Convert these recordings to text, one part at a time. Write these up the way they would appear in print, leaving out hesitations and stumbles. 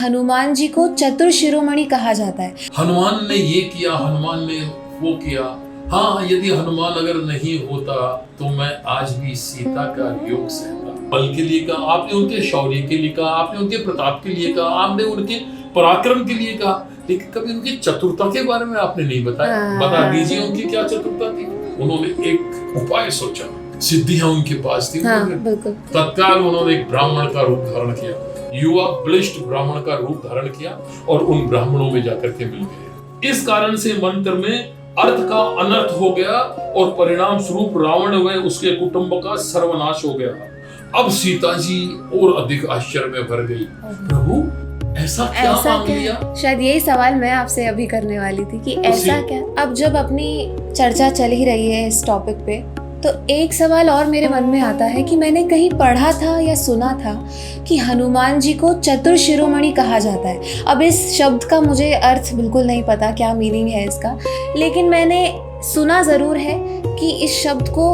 हनुमान जी को चतुर शिरोमणि कहा जाता है। हनुमान ने ये किया, हनुमान ने वो किया। हाँ, यदि हनुमान अगर नहीं होता तो मैं आज भी सीता का योग सहता। बल के लिए कहा आपने, उनके शौर्य के लिए कहा आपने, उनके प्रताप के लिए कहा आपने, उनके पराक्रम के लिए कहा, लेकिन कभी उनकी चतुरता के बारे में आपने नहीं बताया। बता दीजिए उनकी क्या चतुरता थी। उन्होंने एक उपाय सोचा, सिद्धियां उनके पास थी। तत्काल उन्होंने एक ब्राह्मण का रूप धारण किया, युवा बलिष्ठ ब्राह्मण का रूप धारण किया और उन ब्राह्मणों में जाकर के मिल गए। इस कारण से मंत्र में अर्थ का अनर्थ हो गया और परिणाम स्वरूप रावण व उसके कुटुंब का सर्वनाश हो गया। अब सीता जी और अधिक आश्चर्य में भर गई, प्रभु ऐसा क्या मांग लिया? शायद यही सवाल मैं आपसे अभी करने वाली थी कि ऐसा क्या। अब जब अपनी चर्चा चल ही रही है इस टॉपिक पे, तो एक सवाल और मेरे मन में आता है कि मैंने कहीं पढ़ा था या सुना था कि हनुमान जी को चतुर शिरोमणि कहा जाता है। अब इस शब्द का मुझे अर्थ बिल्कुल नहीं पता, क्या मीनिंग है इसका, लेकिन मैंने सुना ज़रूर है कि इस शब्द को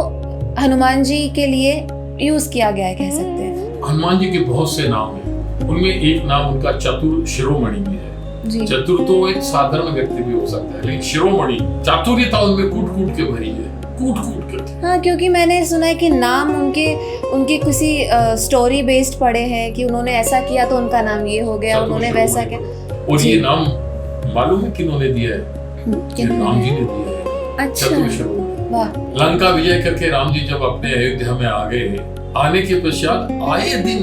हनुमान जी के लिए यूज़ किया गया है, कह सकते हैं। हनुमान जी के बहुत से नाम हैं, उनमें एक नाम उनका चतुर शिरोमणि भी है। चतुर तो एक साधारण व्यक्ति भी हो सकता है, लेकिन शिरोमणि चातुर्यता उनमें कूट कूट के भरी है, कूट कूट कर। हाँ, क्योंकि मैंने सुना है कि नाम उनके किसी स्टोरी बेस्ड पढ़े हैं कि उन्होंने ऐसा किया तो उनका नाम ये हो गया, उन्होंने वैसा किया। और ये नाम मालूम है किन्होंने दिया है? राम जी ने दिया है। अच्छा, वाह। लंका विजय करके राम जी जब अपने अयोध्या में आ गए, आने के पश्चात आए दिन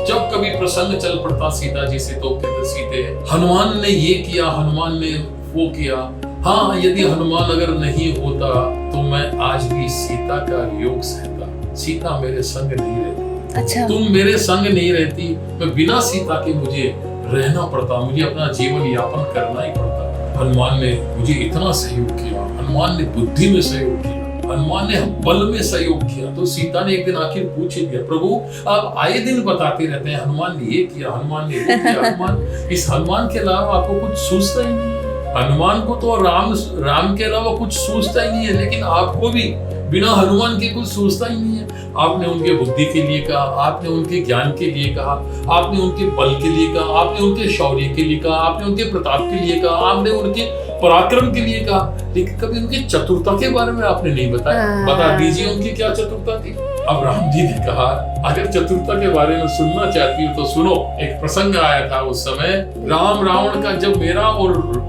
जब कभी प्रसंग चल पड़ता सीता जी से तो कहते सीते हनुमान ने ये किया, हनुमान ने वो किया। हाँ, यदि हनुमान अगर नहीं होता तो मैं आज भी सीता का योग सहता। सीता मेरे संग नहीं रहती। अच्छा। तुम मेरे संग नहीं रहती, मैं बिना सीता के मुझे रहना पड़ता, मुझे अपना जीवन यापन करना ही पड़ता। हनुमान ने मुझे इतना सहयोग किया, हनुमान ने बुद्धि में सहयोग किया, हनुमान ने बल में सहयोग किया। तो सीता ने एक दिन आखिर पूछ लिया, प्रभु आप आए दिन बताते रहते हैं हनुमान ने ये किया, हनुमान ने वो किया। हनुमान, इस हनुमान के अलावा आपको कुछ सूझता ही नहीं। हनुमान को तो राम के अलावा कुछ सूझता ही नहीं है, लेकिन आपको भी बिना हनुमान के कुछ सूझता ही नहीं है। आपने उनके बुद्धि के लिए कहा, आपने उनके ज्ञान के लिए कहा, आपने उनके बल के लिए कहा, आपने उनके शौर्य के लिए कहा, आपने उनके प्रताप के लिए कहा, आपने उनके पराक्रम के लिए कहा, लेकिन कभी उनकी चतुरता के बारे में आपने नहीं बताया। बता दीजिए उनकी क्या चतुरता थी। अब राम जी ने कहा, अगर चतुरता के बारे में सुनना चाहती हो तो सुनो। एक प्रसंग आया था उस समय, रावण का जब मेरा और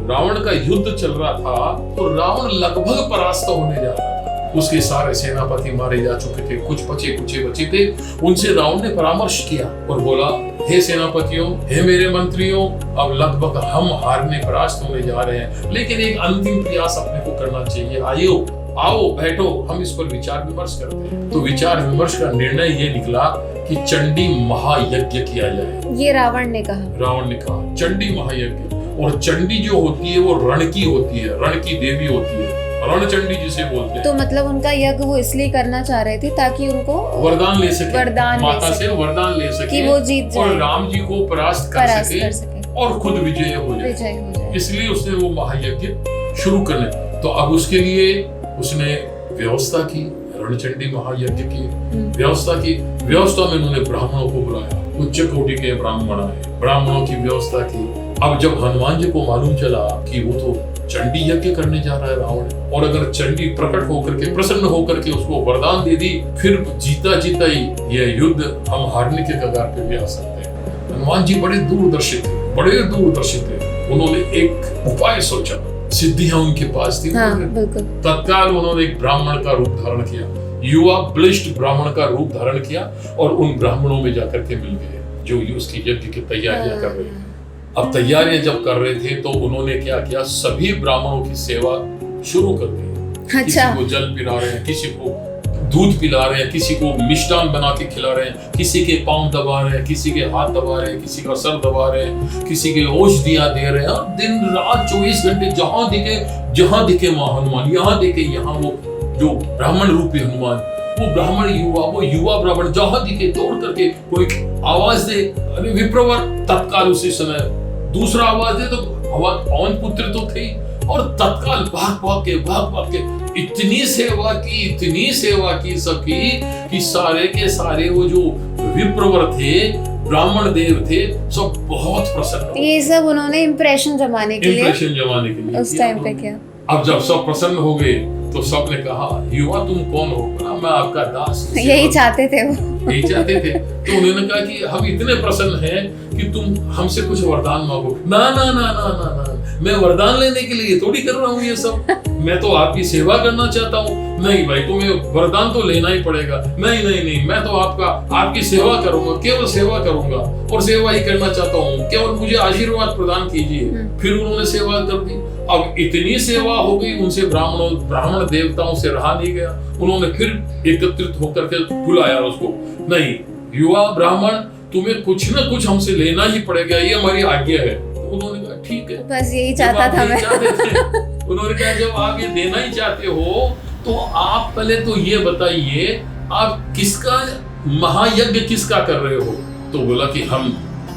रावण का युद्ध चल रहा था तो रावण लगभग परास्त होने जा रहा था। उसके सारे सेनापति मारे जा चुके थे, कुछ बचे थे। उनसे रावण ने परामर्श किया और बोला, हे सेनापतियों, हे मेरे मंत्रियों, अब लगभग हम हारने परास्त होने जा रहे हैं, लेकिन एक अंतिम प्रयास अपने को करना चाहिए। आओ बैठो, हम इस पर विचार विमर्श करते हैं। तो विचार विमर्श का निर्णय ये निकला कि चंडी महायज्ञ किया जाए। ये रावण ने कहा चंडी महायज्ञ। और चंडी जो होती है वो रण की होती है, रण की देवी होती है, रण चंडी जिसे बोलते हैं। तो मतलब उनका यज्ञ वो इसलिए करना चाह रहे थे ताकि उनको वरदान ले सके, माता से वरदान ले सके कि वो जीत जाए और राम जी को परास्त कर सके और खुद विजय हो जाए। इसलिए उसने वो महायज्ञ शुरू करने। तो अब उसके लिए उसने व्यवस्था की, रणचंडी महायज्ञ की व्यवस्था में उन्होंने ब्राह्मणों को बुलाया, उच्च कोटि के ब्राह्मण आए, ब्राह्मणों की व्यवस्था की। अब जब हनुमान जी को मालूम चला कि वो तो चंडी यज्ञ करने जा रहा है रावण, और अगर चंडी प्रकट होकर के प्रसन्न होकर के उसको वरदान दे दी, फिर जीता ही यह युद्ध हम हारने के कगार पे भी आ सकते हैं। हनुमान जी बड़े दूरदर्शी थे। उन्होंने एक उपाय सोचा, सिद्धियां उनके पास थी। तत्काल उन्होंने एक ब्राह्मण का रूप धारण किया, युवा बलिष्ठ ब्राह्मण का रूप धारण किया और उन ब्राह्मणों में जाकर के मिल गए जो उसकी यज्ञ की तैयारियां कर रहे थे। अब तैयारियां जब कर रहे थे तो उन्होंने क्या किया, सभी ब्राह्मणों की सेवा शुरू कर दी। किसी को जल पिला रहे हैं, किसी को दूध पिला रहे हैं, किसी को मिष्टान बना के खिला रहे हैं, किसी के पांव दबा रहे हैं, किसी के हाथ दबा रहे हैं, किसी का सर दबा रहे हैं, किसी के औषधियां दे रहे हैं। दिन रात 24 घंटे जहां दिखे वहां हनुमान, यहाँ दिखे यहाँ वो जो ब्राह्मण रूपी हनुमान, वो ब्राह्मण वो युवा ब्राह्मण जहां दिखे दौड़ करके कोई आवाज दे, अरे विप्रवर, तत्काल उसी समय दूसरा आवाज दे तो पवन पुत्र तो थे, और तत्काल भाग के इतनी सेवा की सखी कि सारे के सारे वो जो विप्रवर थे ब्राह्मण देव थे सब बहुत प्रसन्न हो। ये सब उन्होंने इम्प्रेशन जमाने के लिए उस टाइम पे किया। अब जब सब प्रसन्न हो गए तो सबने कहा युवा तुम कौन हो? बोला मैं आपका दास। यही चाहते थे वो, यही चाहते थे। तो उन्होंने कहा कि हम इतने प्रसन्न हैं कि तुम हमसे कुछ वरदान मांगो। ना ना ना ना ना ना, मैं वरदान लेने के लिए थोड़ी कर रहा हूँ ये सब, मैं तो आपकी सेवा करना चाहता हूँ। नहीं भाई तुम्हें वरदान तो लेना ही पड़ेगा। नहीं नहीं नहीं, मैं तो आपकी सेवा करूंगा, केवल सेवा करूंगा और सेवा ही करना चाहता हूँ, केवल मुझे आशीर्वाद प्रदान कीजिए। फिर उन्होंने सेवा कर दी। अब इतनी सेवा हो गई उनसे ब्राह्मण देवताओं से रहा नहीं गया। उन्होंने फिर एकत्रित होकर के बुलाया उसको, नहीं युवा ब्राह्मण तुम्हें कुछ ना कुछ हमसे लेना ही पड़ेगा, ये हमारी आज्ञा है। तो उन्होंने कहा ठीक है, बस यही चाहता था मैं। उन्होंने कहा जब आप ये देना ही चाहते हो तो आप पहले तो ये बताइए आप किसका महायज्ञ किसका कर रहे हो? तो बोला कि हम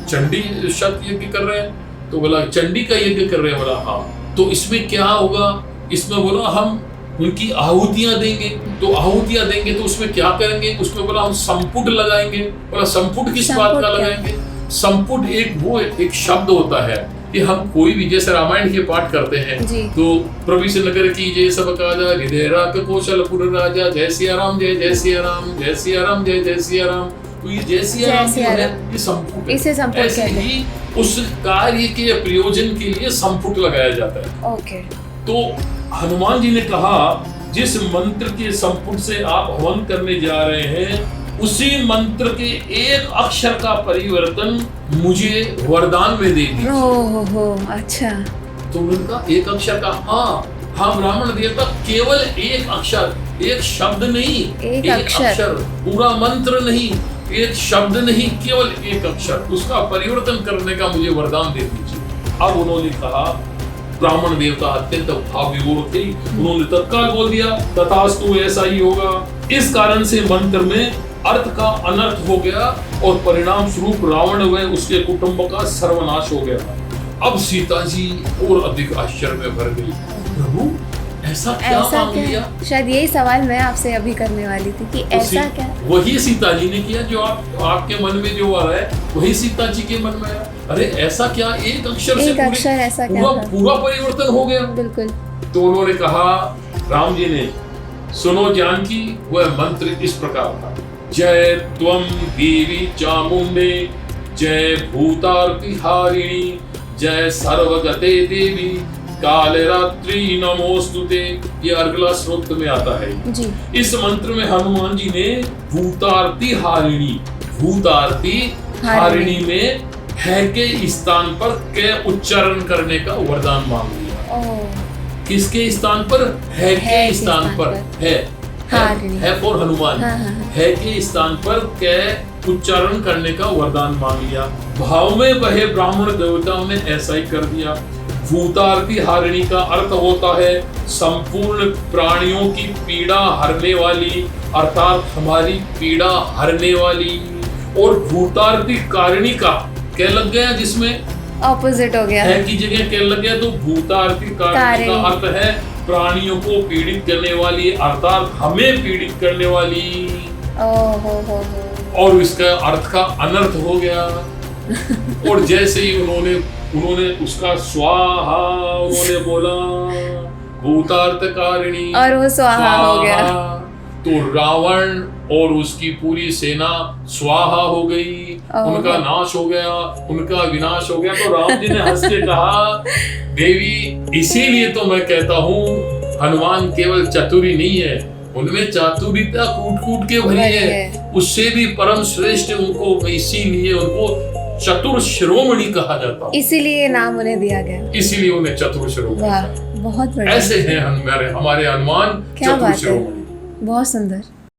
चंडी शत यज्ञ कर रहे हैं। तो बोला चंडी का यज्ञ कर रहे हैं? बोला हाँ। तो इसमें क्या होगा? इसमें बोला हम उनकी आहुतियां देंगे। तो आहुतियां देंगे तो उसमें क्या करेंगे? उसमें बोला हम संपुट लगाएंगे। बोला संपुट किस बात का लगाएंगे? संपुट एक शब्द होता है कि हम कोई भी जैसे रामायण के पाठ करते हैं तो प्रभु से नगर की जय सब काजा हृदय राख कौशलपुर राजा जय सिया राम जय जय सिया राम जय सिया राम जय जय सिया राम। तो ये जय सिया राम जो है ये संपुट, इसे संपुट कहते हैं। उस कार्य के प्रयोजन के लिए संपुट लगाया जाता है। ओके। तो हनुमान जी ने कहा जिस मंत्र के संपुट से आप हवन करने जा रहे हैं उसी मंत्र के एक अक्षर का परिवर्तन मुझे वरदान में दे दीजिए। ओहो अच्छा। तो उनका एक अक्षर का हाँ ब्राह्मण देवता केवल एक अक्षर, एक शब्द नहीं, एक अक्षर, पूरा मंत्र नहीं, एक शब्द नहीं, केवल एक अक्षर, उसका परिवर्तन करने का मुझे वरदान दे दीजिए। अब उन्होंने कहा ब्राह्मण देवता अत्यंत भाव विभोर थे, उन्होंने तत्काल बोल दिया तथास्तु ऐसा ही होगा। इस कारण से मंत्र में अर्थ का अनर्थ हो गया और परिणाम स्वरूप रावण व उसके कुटुंब का सर्वनाश हो गया। अब सीता जी और अधिक आश्चर्य में भर गई, प्रभु ऐसा क्या मांग लिया? शायद यही सवाल मैं आपसे अभी करने वाली थी कि ऐसा क्या? वही सीता जी ने किया जो आपके मन में जो आ रहा है वही सीता जी के मन में आया। अरे ऐसा क्या एक अक्षर से पूरा परिवर्तन हो गया? बिल्कुल। तो उन्होंने कहा राम जी ने सुनो जानकी, वह मंत्र इस प्रकार था जय त्वं देवी चामुंडे जय भूतार्तिहारिणी जय सर्वगते देवी कालरात्रि नमोस्तुते। ये अगला श्लोक में आता है जी। इस मंत्र में हनुमान जी ने भूतार्ति हारिणी में है के स्थान पर के उच्चारण करने का वरदान मांग लिया। किसके स्थान पर? है के स्थान पर है फॉर हनुमान। है के स्थान पर के उच्चारण करने का वरदान मांग लिया। भाव में बहे ब्राह्मण देवताओं ने ऐसा ही कर दिया। भूतार्ति हारिणी का अर्थ होता है संपूर्ण प्राणियों की पीड़ा हरने वाली, अर्थात हमारी पीड़ा हरने वाली। और भूतार्ति कारिणी का क्या लग गया जिसमें ऑपोजिट हो गया, है की जगह क्या लग गया, तो भूतार्ति कारिणी का अर्थ है प्राणियों को पीड़ित करने वाली, अर्थात हमें पीड़ित करने वाली। और इसका अर्थ का अनर्थ हो गया। और जैसे ही उन्होंने उसका स्वाहा उन्होंने बोला भूतार्थकारिणी और वो स्वाहा हो गया। तो रावण और उसकी पूरी सेना स्वाहा हो गई, उनका नाश हो गया, उनका विनाश हो गया। तो राम जी ने हंस के कहा देवी इसीलिए तो मैं कहता हूँ हनुमान केवल चतुरी नहीं है, उनमें चातुरिता कूट कूट के भरी है, उससे भी परम श्रेष्ठ उनको, इसीलिए उनको चतुर शिरोमणि कहा जाता, इसीलिए नाम उन्हें दिया गया, इसीलिए उन्हें चतुर शिरोमणि। बहुत बढ़िया। ऐसे हैं हमारे हनुमान चतुर शिरोमणि। बहुत सुंदर।